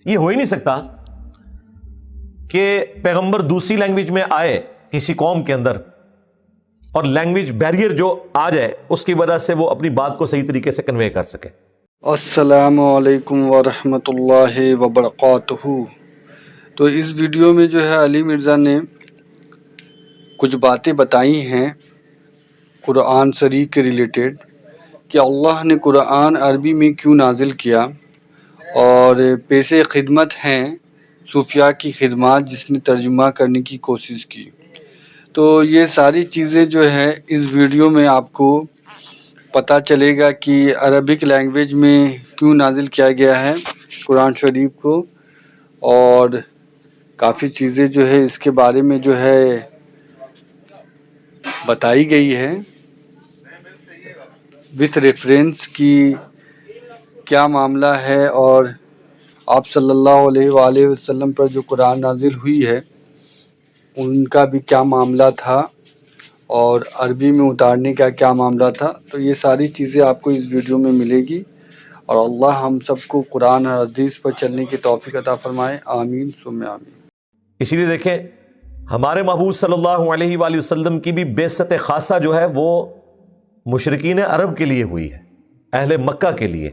یہ ہو ہی نہیں سکتا کہ پیغمبر دوسری لینگویج میں آئے کسی قوم کے اندر اور لینگویج بیریئر جو آ جائے اس کی وجہ سے وہ اپنی بات کو صحیح طریقے سے کنوے کر سکے۔ السلام علیکم ورحمۃ اللہ وبرکاتہ۔ تو اس ویڈیو میں جو ہے علی مرزا نے کچھ باتیں بتائی ہیں قرآن شریف کے ریلیٹڈ کہ اللہ نے قرآن عربی میں کیوں نازل کیا، اور پیش خدمت ہیں صوفیاء کی خدمات جس نے ترجمہ کرنے کی کوشش کی۔ تو یہ ساری چیزیں جو ہے اس ویڈیو میں آپ کو پتہ چلے گا کہ عربک لینگویج میں کیوں نازل کیا گیا ہے قرآن شریف کو، اور کافی چیزیں جو ہے اس کے بارے میں جو ہے بتائی گئی ہے وتھ ریفرنس کی کیا معاملہ ہے، اور آپ صلی اللہ علیہ وآلہ وسلم پر جو قرآن نازل ہوئی ہے ان کا بھی کیا معاملہ تھا، اور عربی میں اتارنے کا کیا معاملہ تھا۔ تو یہ ساری چیزیں آپ کو اس ویڈیو میں ملے گی، اور اللہ ہم سب کو قرآن اور حدیث پر چلنے کی توفیق عطا فرمائے، آمین ثم آمین۔ اسی لیے دیکھیں ہمارے محبوب صلی اللہ علیہ وآلہ وسلم کی بھی بعثت خاصہ جو ہے وہ مشرکین عرب کے لیے ہوئی ہے، اہل مکہ کے لیے۔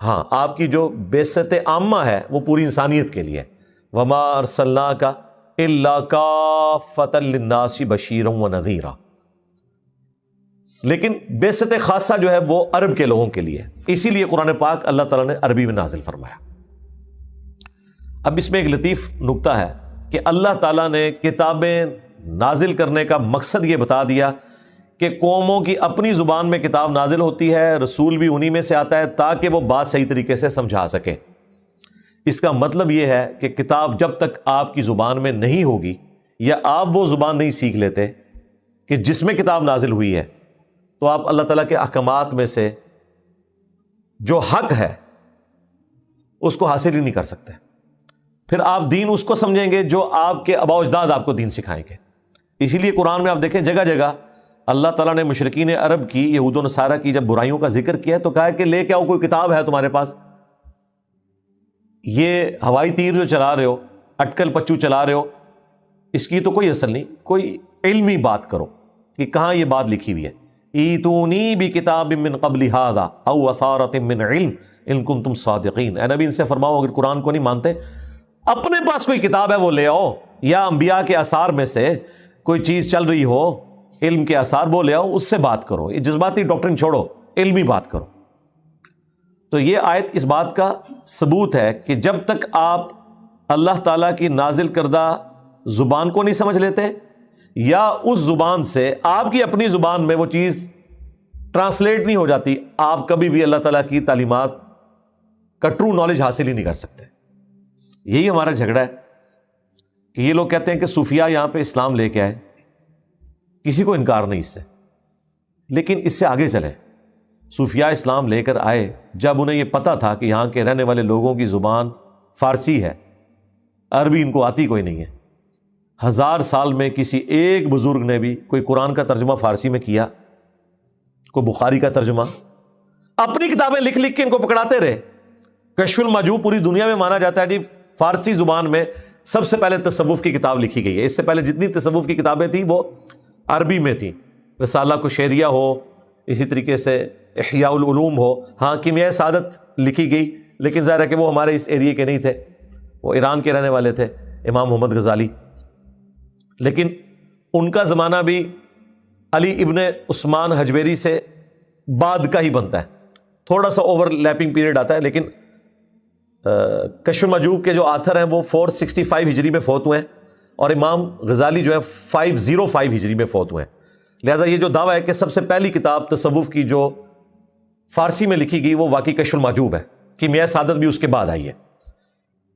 ہاں، آپ کی جو بعثت عامہ ہے وہ پوری انسانیت کے لیے، وما ارسلناک الا کافۃ للناس بشیرا ونذیرا، لیکن بعثت خاصہ جو ہے وہ عرب کے لوگوں کے لیے، اسی لیے قرآن پاک اللہ تعالیٰ نے عربی میں نازل فرمایا۔ اب اس میں ایک لطیف نکتہ ہے کہ اللہ تعالیٰ نے کتابیں نازل کرنے کا مقصد یہ بتا دیا کہ قوموں کی اپنی زبان میں کتاب نازل ہوتی ہے، رسول بھی انہی میں سے آتا ہے تاکہ وہ بات صحیح طریقے سے سمجھا سکے۔ اس کا مطلب یہ ہے کہ کتاب جب تک آپ کی زبان میں نہیں ہوگی یا آپ وہ زبان نہیں سیکھ لیتے کہ جس میں کتاب نازل ہوئی ہے، تو آپ اللہ تعالیٰ کے احکامات میں سے جو حق ہے اس کو حاصل ہی نہیں کر سکتے۔ پھر آپ دین اس کو سمجھیں گے جو آپ کے آباء و اجداد آپ کو دین سکھائیں گے۔ اسی لیے قرآن میں آپ دیکھیں جگہ جگہ اللہ تعالیٰ نے مشرکین عرب کی، یہود و نصارہ کی جب برائیوں کا ذکر کیا تو کہا کہ لے کے آؤ، کوئی کتاب ہے تمہارے پاس؟ یہ ہوائی تیر جو چلا رہے ہو، اٹکل پچو چلا رہے ہو، اس کی تو کوئی اصل نہیں، کوئی علمی بات کرو کہ کہاں یہ بات لکھی ہوئی ہے۔ ایتونی بکتاب من قبل ھذا او اثارۃ من علم ان کنتم صادقین۔ اے نبی ان سے فرماؤ اگر قرآن کو نہیں مانتے، اپنے پاس کوئی کتاب ہے وہ لے آؤ، یا انبیاء کے آثار میں سے کوئی چیز چل رہی ہو، علم کے آثار وہ لے آؤ، اس سے بات کرو، یہ جذباتی ڈاکٹرن چھوڑو، علمی بات کرو۔ تو یہ آیت اس بات کا ثبوت ہے کہ جب تک آپ اللہ تعالیٰ کی نازل کردہ زبان کو نہیں سمجھ لیتے یا اس زبان سے آپ کی اپنی زبان میں وہ چیز ٹرانسلیٹ نہیں ہو جاتی، آپ کبھی بھی اللہ تعالیٰ کی تعلیمات کا ٹرو نالج حاصل ہی نہیں کر سکتے۔ یہی ہمارا جھگڑا ہے کہ یہ لوگ کہتے ہیں کہ صوفیاء یہاں پہ اسلام لے کے آئے، کسی کو انکار نہیں اس سے، لیکن اس سے آگے چلے۔ صوفیاء اسلام لے کر آئے جب انہیں یہ پتہ تھا کہ یہاں کے رہنے والے لوگوں کی زبان فارسی ہے، عربی ان کو آتی کوئی نہیں ہے۔ 1000 سال میں کسی ایک بزرگ نے بھی کوئی قرآن کا ترجمہ فارسی میں کیا، کوئی بخاری کا ترجمہ؟ اپنی کتابیں لکھ لکھ کے ان کو پکڑاتے رہے۔ کشف المحجوب پوری دنیا میں مانا جاتا ہے جی فارسی زبان میں سب سے پہلے تصوف کی کتاب لکھی گئی ہے۔ اس سے پہلے جتنی تصوف کی کتابیں تھیں وہ عربی میں تھیں، رسالہ کشیریہ ہو، اسی طریقے سے احیاء العلوم ہو۔ ہاں، کیمیائے سعادت لکھی گئی، لیکن ظاہر ہے کہ وہ ہمارے اس ایریے کے نہیں تھے، وہ ایران کے رہنے والے تھے، امام محمد غزالی۔ لیکن ان کا زمانہ بھی علی ابن عثمان حجویری سے بعد کا ہی بنتا ہے، تھوڑا سا اوور لیپنگ پیریڈ آتا ہے، لیکن کشف المحجوب کے جو آتھر ہیں وہ 465 ہجری میں فوت ہوئے ہیں، اور امام غزالی جو ہے 505 ہجری میں فوت ہوئے ہیں۔ لہٰذا یہ جو دعویٰ ہے کہ سب سے پہلی کتاب تصوف کی جو فارسی میں لکھی گئی وہ واقعی کشف المحجوب ہے، کیمیائے سعادت بھی اس کے بعد آئی ہے،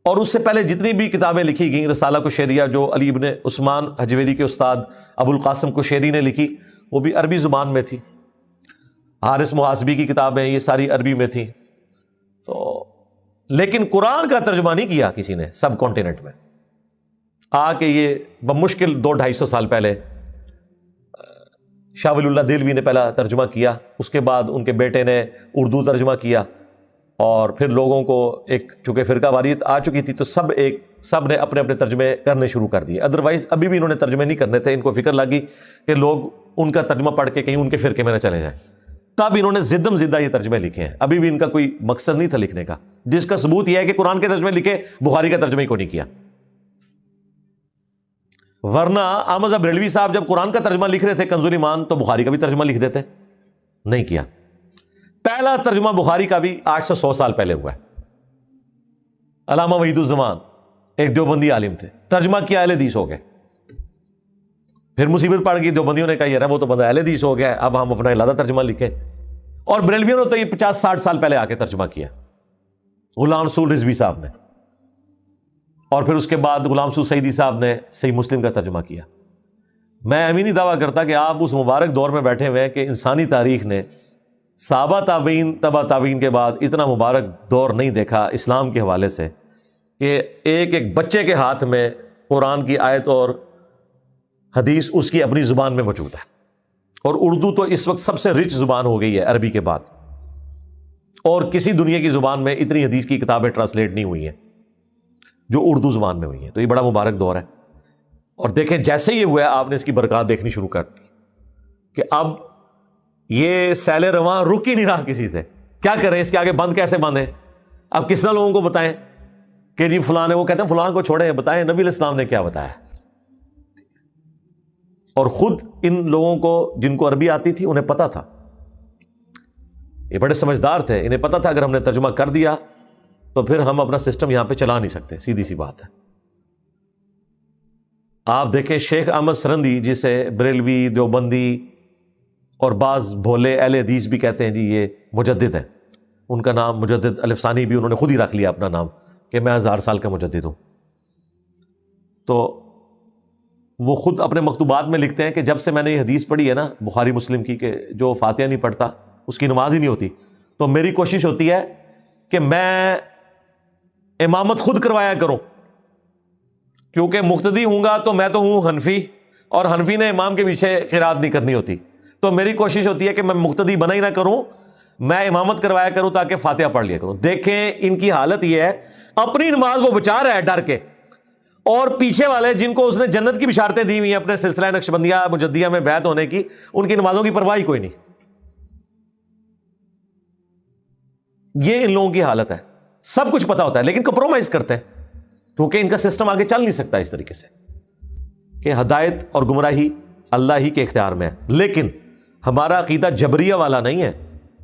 اور اس سے پہلے جتنی بھی کتابیں لکھی گئیں، رسالہ کشیریہ جو علی ابن عثمان حجویری کے استاد ابو القاسم کشیری نے لکھی، وہ بھی عربی زبان میں تھی۔ حارث محاسبی کی کتابیں یہ ساری عربی میں تھیں۔ تو لیکن قرآن کا ترجمہ نہیں کیا کسی نے سب کانٹیننٹ میں آ کے۔ یہ بمشکل 200-250 سال پہلے شاہ ولی اللہ دہلوی نے پہلا ترجمہ کیا، اس کے بعد ان کے بیٹے نے اردو ترجمہ کیا، اور پھر لوگوں کو ایک چونکہ فرقہ واریت آ چکی تھی تو سب نے اپنے اپنے ترجمے کرنے شروع کر دیے. ادروائز ابھی بھی انہوں نے ترجمے نہیں کرنے تھے, ان کو فکر لگی کہ لوگ ان کا ترجمہ پڑھ کے کہیں ان کے فرقے میں نہ چلے جائیں, تب انہوں نے زدم زدہ یہ ترجمے لکھے ہیں. ابھی بھی ان کا کوئی مقصد نہیں تھا لکھنے کا, جس کا ثبوت یہ ہے کہ قرآن کے ترجمے لکھے, بخاری کا ترجمہ ہی کو نہیں کیا. ورنہ احمد بریلوی صاحب جب قرآن کا ترجمہ لکھ رہے تھے کنز الایمان, تو بخاری کا بھی ترجمہ لکھ دیتے, نہیں کیا. پہلا ترجمہ بخاری کا بھی 800 سال پہلے ہوا ہے. علامہ وحید الزمان ایک دیوبندی عالم تھے, ترجمہ کیا, اہل حدیث ہو گئے. پھر مصیبت پڑ گئی, دیوبندیوں نے کہا یار وہ تو بندہ اہل حدیث ہو گیا, اب ہم اپنا علادہ ترجمہ لکھیں. اور بریلویوں نے تو یہ 50-60 سال پہلے آ کے ترجمہ کیا, غلام رسول رضوی صاحب نے, اور پھر اس کے بعد غلام رسول سعیدی صاحب نے صحیح مسلم کا ترجمہ کیا. میں امینی دعویٰ کرتا کہ آپ اس مبارک دور میں بیٹھے ہوئے ہیں کہ انسانی تاریخ نے صحابہ تابعین تبع تابعین کے بعد اتنا مبارک دور نہیں دیکھا اسلام کے حوالے سے کہ ایک بچے کے ہاتھ میں قرآن کی آیت اور حدیث اس کی اپنی زبان میں موجود ہے. اور اردو تو اس وقت سب سے رچ زبان ہو گئی ہے عربی کے بعد, اور کسی دنیا کی زبان میں اتنی حدیث کی کتابیں ٹرانسلیٹ نہیں ہوئی ہیں جو اردو زبان میں ہوئی ہیں. تو یہ بڑا مبارک دور ہے. اور دیکھیں جیسے یہ ہوا ہے آپ نے اس کی برکات دیکھنی شروع کر دی کہ اب یہ سیل رواں رک ہی نہیں رہا کسی سے. کیا کریں, اس کے آگے بند کیسے باندھیں؟ اب کس طرح لوگوں کو بتائیں کہ جی فلاں نے, وہ کہتے ہیں فلاں کو چھوڑیں, بتائیں نبی علیہ السلام نے کیا بتایا. اور خود ان لوگوں کو جن کو عربی آتی تھی انہیں پتا تھا, یہ بڑے سمجھدار تھے, انہیں پتا تھا اگر ہم نے ترجمہ کر دیا تو پھر ہم اپنا سسٹم یہاں پہ چلا نہیں سکتے, سیدھی سی بات ہے. آپ دیکھیں شیخ احمد سرندی جسے بریلوی, دیوبندی اور بعض بھولے اہل حدیث بھی کہتے ہیں جی یہ مجدد ہے, ان کا نام مجدد الف ثانی بھی انہوں نے خود ہی رکھ لیا اپنا نام کہ میں 1000 سال کا مجدد ہوں. تو وہ خود اپنے مکتوبات میں لکھتے ہیں کہ جب سے میں نے یہ حدیث پڑھی ہے نا بخاری مسلم کی کہ جو فاتحہ نہیں پڑھتا اس کی نماز ہی نہیں ہوتی, تو میری کوشش ہوتی ہے کہ میں امامت خود کروایا کروں, کیونکہ مقتدی ہوں گا تو میں تو ہوں حنفی, اور حنفی نے امام کے پیچھے قرات نہیں کرنی ہوتی. تو میری کوشش ہوتی ہے کہ میں مقتدی بنا ہی نہ کروں, میں امامت کروایا کروں تاکہ فاتحہ پڑھ لیا کروں. دیکھیں ان کی حالت یہ ہے, اپنی نماز وہ بچا رہا ہے ڈر کے, اور پیچھے والے جن کو اس نے جنت کی بشارتیں دی ہوئی ہیں اپنے سلسلہ نقشبندیہ مجدیہ میں بیعت ہونے کی, ان کی نمازوں کی پرواہ کوئی نہیں. یہ ان لوگوں کی حالت ہے. سب کچھ پتا ہوتا ہے لیکن کمپرومائز کرتے ہیں, کیونکہ ان کا سسٹم آگے چل نہیں سکتا اس طریقے سے کہ ہدایت اور گمراہی اللہ ہی کے اختیار میں ہے. لیکن ہمارا عقیدہ جبریہ والا نہیں ہے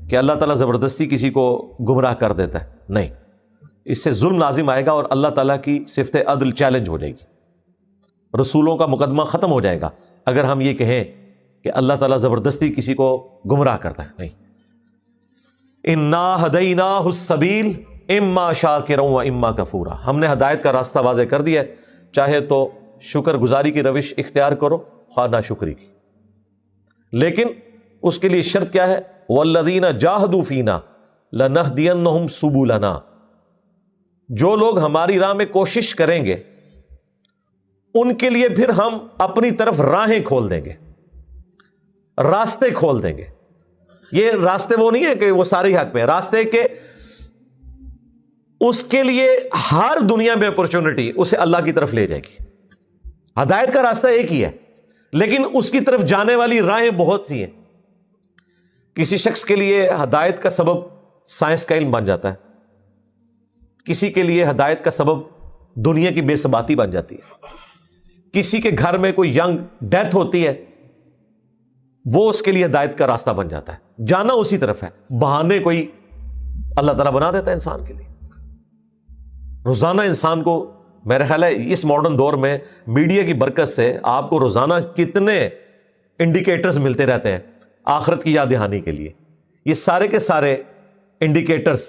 کہ اللہ تعالیٰ زبردستی کسی کو گمراہ کر دیتا ہے, نہیں. اس سے ظلم لازم آئے گا اور اللہ تعالیٰ کی صفت عدل چیلنج ہو جائے گی, رسولوں کا مقدمہ ختم ہو جائے گا اگر ہم یہ کہیں کہ اللہ تعالیٰ زبردستی کسی کو گمراہ کرتا ہے. نہیں, انا ہدیناہ السبیل اما شاکرا و اما کفورا, ہم نے ہدایت کا راستہ واضح کر دیا ہے, چاہے تو شکر گزاری کی روش اختیار کرو خواہ ناشکری کی, لیکن اس کے لیے شرط کیا ہے, والذین جاہدوا فینا لنہدینہم سبلنا, جو لوگ ہماری راہ میں کوشش کریں گے ان کے لیے پھر ہم اپنی طرف راہیں کھول دیں گے, راستے کھول دیں گے. یہ راستے وہ نہیں ہے کہ وہ سارے حق میں, راستے کے اس کے لیے ہر دنیا میں اپرچونٹی اسے اللہ کی طرف لے جائے گی. ہدایت کا راستہ ایک ہی ہے لیکن اس کی طرف جانے والی راہیں بہت سی ہیں. کسی شخص کے لیے ہدایت کا سبب سائنس کا علم بن جاتا ہے, کسی کے لیے ہدایت کا سبب دنیا کی بے ثباتی بن جاتی ہے, کسی کے گھر میں کوئی ینگ ڈیتھ ہوتی ہے وہ اس کے لیے ہدایت کا راستہ بن جاتا ہے. جانا اسی طرف ہے, بہانے کوئی اللہ تعالیٰ بنا دیتا ہے انسان کے لیے. روزانہ انسان کو میرا خیال ہے اس ماڈرن دور میں میڈیا کی برکت سے آپ کو روزانہ کتنے انڈیکیٹرز ملتے رہتے ہیں آخرت کی یاد دہانی کے لیے. یہ سارے کے سارے انڈیکیٹرز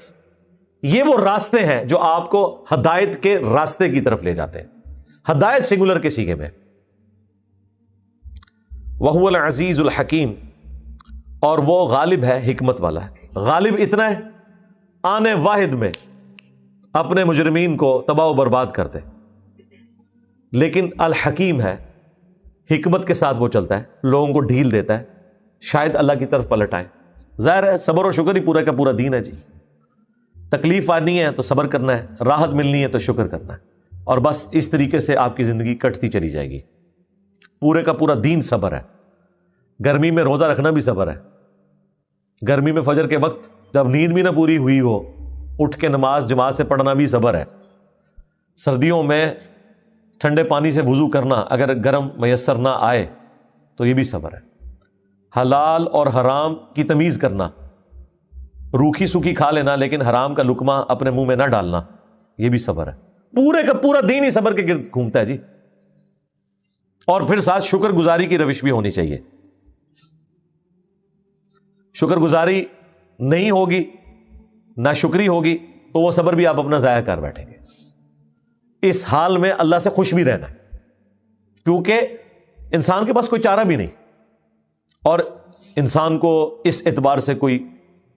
یہ وہ راستے ہیں جو آپ کو ہدایت کے راستے کی طرف لے جاتے ہیں. ہدایت سنگولر کے سیغے میں, وَهُوَ الْعَزِيزُ الْحَكِيمُ, اور وہ غالب ہے حکمت والا ہے. غالب اتنا ہے آنے واحد میں اپنے مجرمین کو تباہ و برباد کرتے, لیکن الحکیم ہے, حکمت کے ساتھ وہ چلتا ہے, لوگوں کو ڈھیل دیتا ہے شاید اللہ کی طرف پلٹ آئے. ظاہر ہے صبر و شکر ہی پورا کا پورا دین ہے جی. تکلیف آنی ہے تو صبر کرنا ہے، راحت ملنی ہے تو شکر کرنا ہے، اور بس اس طریقے سے آپ کی زندگی کٹتی چلی جائے گی۔ پورے کا پورا دین صبر ہے۔ گرمی میں روزہ رکھنا بھی صبر ہے۔ گرمی میں فجر کے وقت جب نیند بھی نہ پوری ہوئی ہو اٹھ کے نماز جماعت سے پڑھنا بھی صبر ہے۔ سردیوں میں ٹھنڈے پانی سے وضو کرنا اگر گرم میسر نہ آئے تو یہ بھی صبر ہے۔ حلال اور حرام کی تمیز کرنا، روکھی سوکھی کھا لینا لیکن حرام کا لقمہ اپنے منہ میں نہ ڈالنا، یہ بھی صبر ہے۔ پورے کا پورا دین ہی صبر کے گرد گھومتا ہے جی۔ اور پھر ساتھ شکر گزاری کی روش بھی ہونی چاہیے۔ شکر گزاری نہیں ہوگی، ناشکری ہوگی تو وہ صبر بھی آپ اپنا ضائع کر بیٹھیں گے۔ اس حال میں اللہ سے خوش بھی رہنا ہے، کیونکہ انسان کے پاس کوئی چارہ بھی نہیں، اور انسان کو اس اعتبار سے کوئی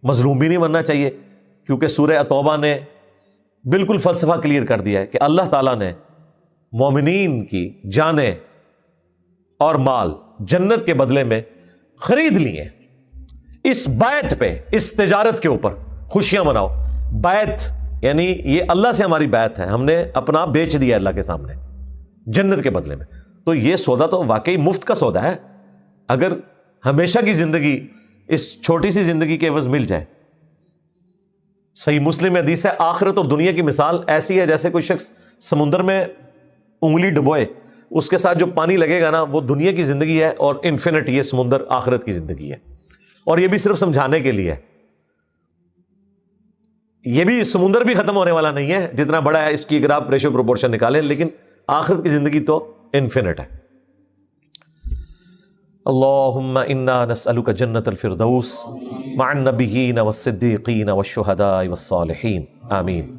مظلوم بھی نہیں بننا چاہیے، کیونکہ سورہ توبہ نے بالکل فلسفہ کلیئر کر دیا ہے کہ اللہ تعالیٰ نے مومنین کی جانیں اور مال جنت کے بدلے میں خرید لیے۔ اس بیعت پہ، اس تجارت کے اوپر خوشیاں مناؤ۔ بیعت یعنی یہ اللہ سے ہماری بیعت ہے، ہم نے اپنا بیچ دیا اللہ کے سامنے جنت کے بدلے میں۔ تو یہ سودا تو واقعی مفت کا سودا ہے۔ اگر ہمیشہ کی زندگی اس چھوٹی سی زندگی کے عوض مل جائے۔ صحیح مسلم حدیث ہے، آخرت اور دنیا کی مثال ایسی ہے جیسے کوئی شخص سمندر میں انگلی ڈبوئے، اس کے ساتھ جو پانی لگے گا نا وہ دنیا کی زندگی ہے، اور انفینٹ یہ سمندر آخرت کی زندگی ہے۔ اور یہ بھی صرف سمجھانے کے لیے ہے، یہ بھی سمندر بھی ختم ہونے والا نہیں ہے جتنا بڑا ہے، اس کی اگر آپ ریشو پروپورشن نکالیں، لیکن آخرت کی زندگی تو انفینٹ ہے۔ اللہم انا نسألک جنت الفردوس مع النبیین والصدیقین والشہداء والصالحین، آمین۔